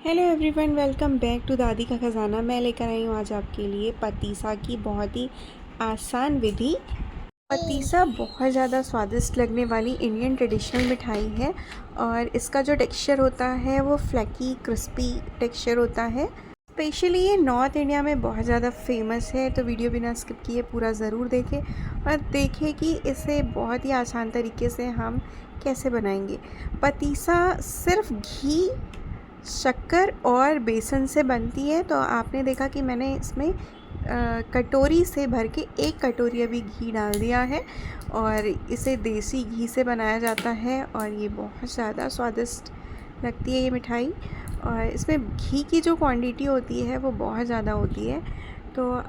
Hello everyone, welcome back to दादी का ख़ज़ाना। मैं लेकर आई हूँ आज आपके लिए पतीसा की बहुत ही आसान विधि। पतीसा बहुत ज़्यादा स्वादिष्ट लगने वाली इंडियन ट्रेडिशनल मिठाई है और इसका जो टेक्सचर होता है वो फ्लैकी क्रिस्पी टेक्सचर होता है। स्पेशली ये नॉर्थ इंडिया में बहुत ज़्यादा फेमस है, तो वीडियो बिना स्किप किए पूरा ज़रूर देखें और देखें कि इसे बहुत ही आसान तरीके से हम कैसे बनाएंगे। पतीसा सिर्फ घी, शक्कर और बेसन से बनती है। तो आपने देखा कि मैंने इसमें कटोरी से भर के 1 कटोरी अभी घी डाल दिया है और इसे देसी घी से बनाया जाता है और ये बहुत ज़्यादा स्वादिष्ट लगती है ये मिठाई। और इसमें घी की जो क्वांटिटी होती है वो बहुत ज़्यादा होती है। तो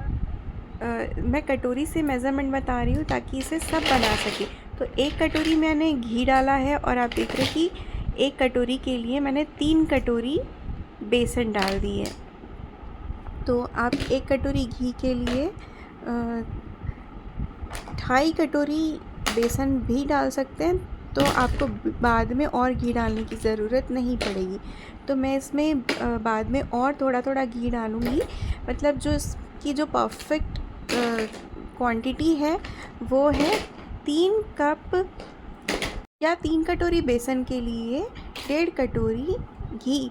मैं कटोरी से मेज़रमेंट बता रही हूँ ताकि इसे सब बना सके। तो 1 कटोरी मैंने घी डाला है और आप देख रहे हैं कि 1 कटोरी के लिए मैंने 3 कटोरी बेसन डाल दी है। तो आप 1 कटोरी घी के लिए 2.5 कटोरी बेसन भी डाल सकते हैं, तो आपको बाद में और घी डालने की ज़रूरत नहीं पड़ेगी। तो मैं इसमें बाद में और थोड़ा थोड़ा घी डालूँगी। मतलब जो इसकी जो परफेक्ट क्वांटिटी है वो है 3 कप या 3 कटोरी बेसन के लिए 1.5 कटोरी घी।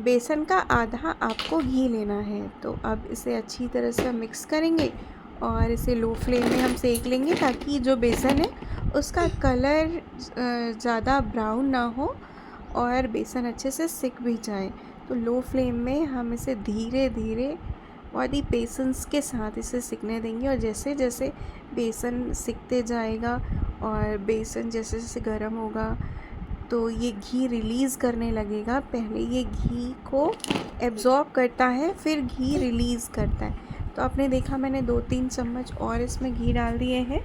बेसन का आधा आपको घी लेना है। तो अब इसे अच्छी तरह से मिक्स करेंगे और इसे लो फ्लेम में हम सेक लेंगे ताकि जो बेसन है उसका कलर ज़्यादा ब्राउन ना हो और बेसन अच्छे से सिक भी जाए। तो लो फ्लेम में हम इसे धीरे धीरे बहुत ही पेशेंस के साथ इसे सिकने देंगे और जैसे जैसे बेसन सिकते जाएगा और बेसन जैसे जैसे गर्म होगा तो ये घी रिलीज़ करने लगेगा। पहले ये घी को एब्ज़ॉर्ब करता है, फिर घी रिलीज़ करता है। तो आपने देखा मैंने 2-3 चम्मच और इसमें घी डाल दिए हैं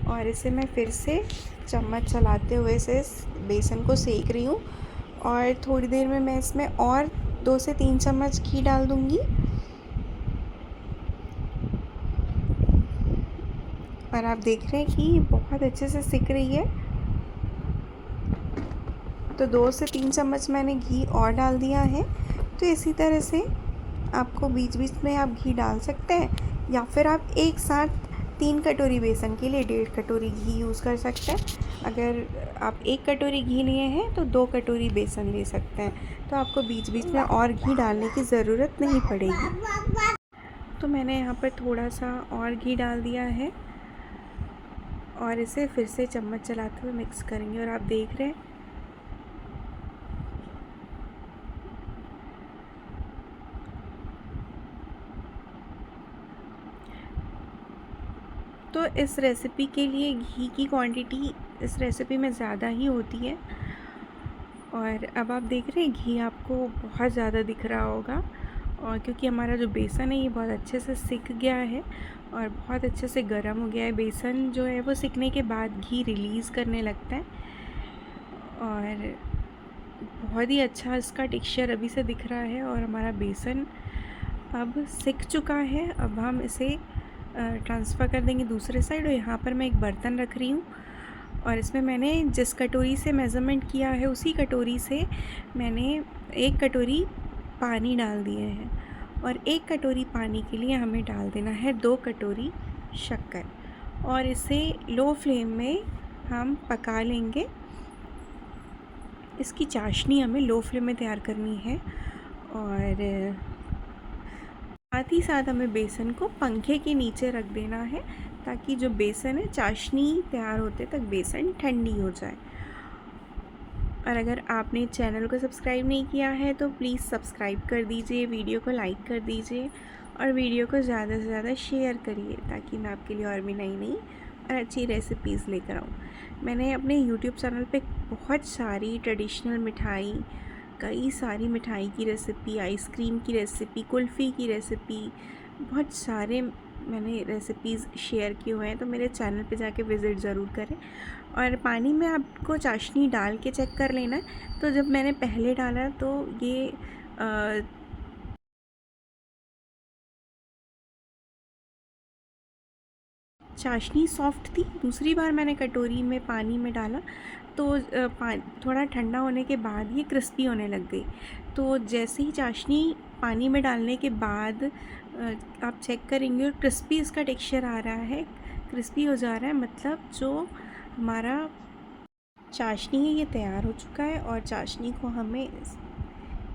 और इसे मैं फिर से चम्मच चलाते हुए इसे बेसन को सेक रही हूँ और थोड़ी देर में मैं इसमें और 2 से 3 चम्मच घी डाल दूँगी और आप देख रहे हैं कि बहुत अच्छे से सिक रही है। तो 2 से 3 चम्मच मैंने घी और डाल दिया है। तो इसी तरह से आपको बीच बीच में आप घी डाल सकते हैं या फिर आप एक साथ 3 कटोरी बेसन के लिए 1.5 कटोरी घी यूज़ कर सकते हैं। अगर आप 1 कटोरी घी लिए हैं तो 2 कटोरी बेसन ले सकते हैं। तो आपको बीच बीच में और घी डालने की ज़रूरत नहीं पड़ेगी। तो मैंने यहाँ पर थोड़ा सा और घी डाल दिया है और इसे फिर से चम्मच चलाते हुए मिक्स करेंगे और आप देख रहे हैं तो इस रेसिपी के लिए घी की क्वांटिटी इस रेसिपी में ज़्यादा ही होती है। और अब आप देख रहे हैं घी आपको बहुत ज़्यादा दिख रहा होगा और क्योंकि हमारा जो बेसन है ये बहुत अच्छे से सिक गया है और बहुत अच्छे से गर्म हो गया है। बेसन जो है वो सिकने के बाद घी रिलीज़ करने लगता है और बहुत ही अच्छा इसका टेक्सचर अभी से दिख रहा है और हमारा बेसन अब सिक चुका है। अब हम इसे ट्रांसफ़र कर देंगे दूसरे साइड और यहाँ पर मैं एक बर्तन रख रही हूँ और इसमें मैंने जिस कटोरी से मेज़रमेंट किया है उसी कटोरी से मैंने 1 कटोरी पानी डाल दिए हैं और 1 कटोरी पानी के लिए हमें डाल देना है 2 कटोरी शक्कर और इसे लो फ्लेम में हम पका लेंगे। इसकी चाशनी हमें लो फ्लेम में तैयार करनी है और साथ ही साथ हमें बेसन को पंखे के नीचे रख देना है ताकि जो बेसन है चाशनी तैयार होते तक बेसन ठंडी हो जाए। और अगर आपने चैनल को सब्सक्राइब नहीं किया है तो प्लीज़ सब्सक्राइब कर दीजिए, वीडियो को लाइक कर दीजिए और वीडियो को ज़्यादा से ज़्यादा शेयर करिए ताकि मैं आपके लिए और भी नई नई और अच्छी रेसिपीज़ लेकर आऊँ। मैंने अपने यूट्यूब चैनल पे बहुत सारी ट्रेडिशनल मिठाई, कई सारी मिठाई की रेसिपी, आइसक्रीम की रेसिपी, कुल्फ़ी की रेसिपी, बहुत सारे मैंने रेसिपीज़ शेयर किए हुए हैं। तो मेरे चैनल पे जाके विज़िट ज़रूर करें और पानी में आपको चाशनी डाल के चेक कर लेना है। तो जब मैंने पहले डाला तो ये चाशनी सॉफ्ट थी। दूसरी बार मैंने कटोरी में पानी में डाला तो थोड़ा ठंडा होने के बाद ये क्रिस्पी होने लग गई। तो जैसे ही चाशनी पानी में डालने के बाद आप चेक करेंगे और क्रिस्पी इसका टेक्सचर आ रहा है, क्रिस्पी हो जा रहा है, मतलब जो हमारा चाशनी है ये तैयार हो चुका है। और चाशनी को हमें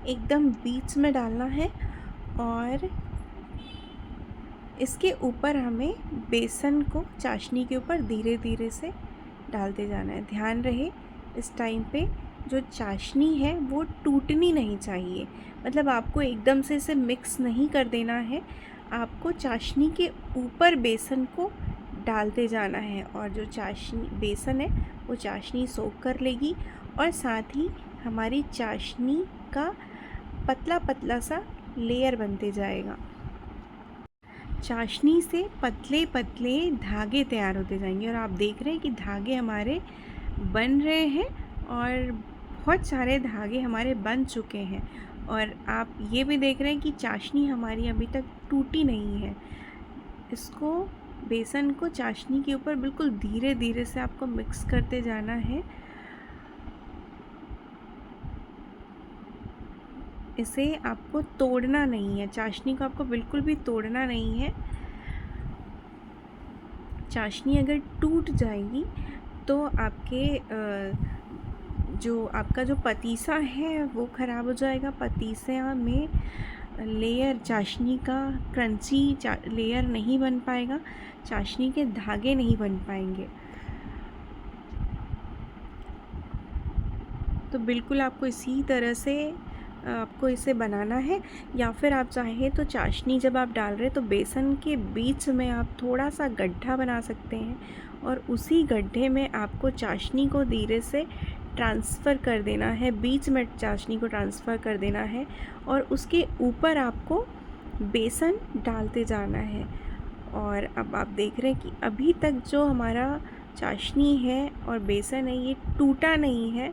एकदम बीच में डालना है और इसके ऊपर हमें बेसन को चाशनी के ऊपर धीरे धीरे से डालते जाना है। ध्यान रहे इस टाइम पे जो चाशनी है वो टूटनी नहीं चाहिए, मतलब आपको एकदम से इसे मिक्स नहीं कर देना है, आपको चाशनी के ऊपर बेसन को डालते जाना है और जो चाशनी बेसन है वो चाशनी सोख कर लेगी और साथ ही हमारी चाशनी का पतला पतला सा लेयर बनते जाएगा। चाशनी से पतले पतले धागे तैयार होते जाएंगे और आप देख रहे हैं कि धागे हमारे बन रहे हैं और बहुत सारे धागे हमारे बन चुके हैं। और आप ये भी देख रहे हैं कि चाशनी हमारी अभी तक टूटी नहीं है। इसको बेसन को चाशनी के ऊपर बिल्कुल धीरे धीरे से आपको मिक्स करते जाना है। इसे आपको तोड़ना नहीं है, चाशनी को आपको बिल्कुल भी तोड़ना नहीं है। चाशनी अगर टूट जाएगी तो आपके जो आपका जो पतीसा है वो ख़राब हो जाएगा। पतीसे में लेयर चाशनी का क्रंची लेयर नहीं बन पाएगा, चाशनी के धागे नहीं बन पाएंगे। तो बिल्कुल आपको इसी तरह से आपको इसे बनाना है। या फिर आप चाहें तो चाशनी जब आप डाल रहे हैं तो बेसन के बीच में आप थोड़ा सा गड्ढा बना सकते हैं और उसी गड्ढे में आपको चाशनी को धीरे से ट्रांसफ़र कर देना है, बीच में चाशनी को ट्रांसफ़र कर देना है और उसके ऊपर आपको बेसन डालते जाना है। और अब आप देख रहे हैं कि अभी तक जो हमारा चाशनी है और बेसन है ये टूटा नहीं है,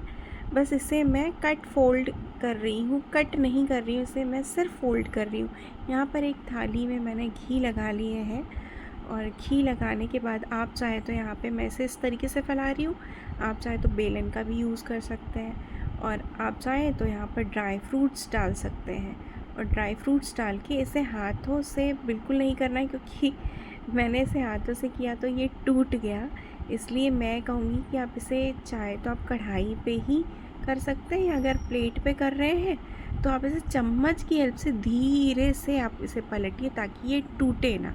बस इसे मैं कट फोल्ड कर रही हूँ, कट नहीं कर रही हूँ, इसे मैं सिर्फ फोल्ड कर रही हूँ। यहाँ पर एक थाली में मैंने घी लगा लिए हैं और घी लगाने के बाद आप चाहे तो यहाँ पे मैं इसे इस तरीके से फैला रही हूँ, आप चाहे तो बेलन का भी यूज़ कर सकते हैं और आप चाहे तो यहाँ पर ड्राई फ्रूट्स डाल सकते हैं। और ड्राई फ्रूट्स डाल के इसे हाथों से बिल्कुल नहीं करना है, क्योंकि मैंने इसे हाथों से किया तो ये टूट गया। इसलिए मैं कहूँगी कि आप इसे चाहे तो आप कढ़ाई पे ही कर सकते हैं, अगर प्लेट पे कर रहे हैं तो आप इसे चम्मच की हेल्प से धीरे से आप इसे पलटिए ताकि ये टूटे ना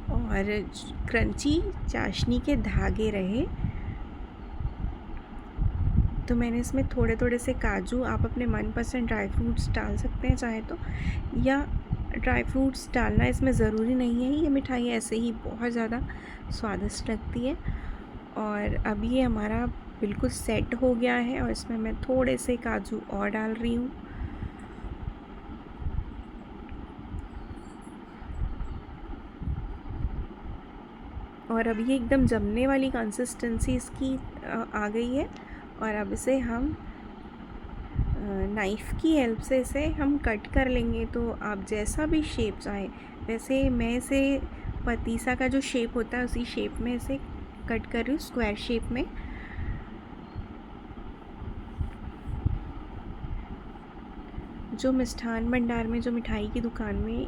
और क्रंची चाशनी के धागे रहे। तो मैंने इसमें थोड़े थोड़े से काजू, आप अपने मनपसंद ड्राई फ्रूट्स डाल सकते हैं चाहे तो, या ड्राई फ्रूट्स डालना इसमें ज़रूरी नहीं है, ये मिठाई ऐसे ही बहुत ज़्यादा स्वादिष्ट लगती है। और अब ये हमारा बिल्कुल सेट हो गया है और इसमें मैं थोड़े से काजू और डाल रही हूँ। और अब ये एकदम जमने वाली कंसिस्टेंसी इसकी आ गई है और अब इसे हम नाइफ़ की हेल्प से इसे हम कट कर लेंगे। तो आप जैसा भी शेप चाहें, वैसे मैं इसे पतीसा का जो शेप होता है उसी शेप में इसे कट कर रही हूँ, स्क्वायर शेप में। जो मिष्ठान भंडार में, जो मिठाई की दुकान में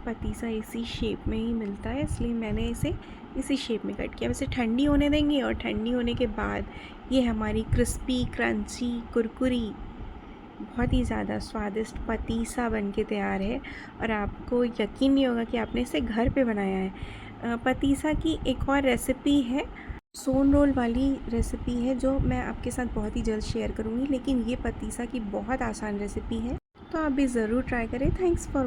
पतीसा इसी शेप में ही मिलता है, इसलिए मैंने इसे इसी शेप में कट किया। वैसे ठंडी होने देंगे और ठंडी होने के बाद ये हमारी क्रिस्पी, क्रंची, कुरकुरी, बहुत ही ज़्यादा स्वादिष्ट पतीसा बनके तैयार है और आपको यकीन नहीं होगा कि आपने इसे घर पे बनाया है। पतीसा की एक और रेसिपी है, सोन रोल वाली रेसिपी है, जो मैं आपके साथ बहुत ही जल्द शेयर करूँगी, लेकिन ये पतीसा की बहुत आसान रेसिपी है, तो आप भी ज़रूर ट्राई करें। Thanks for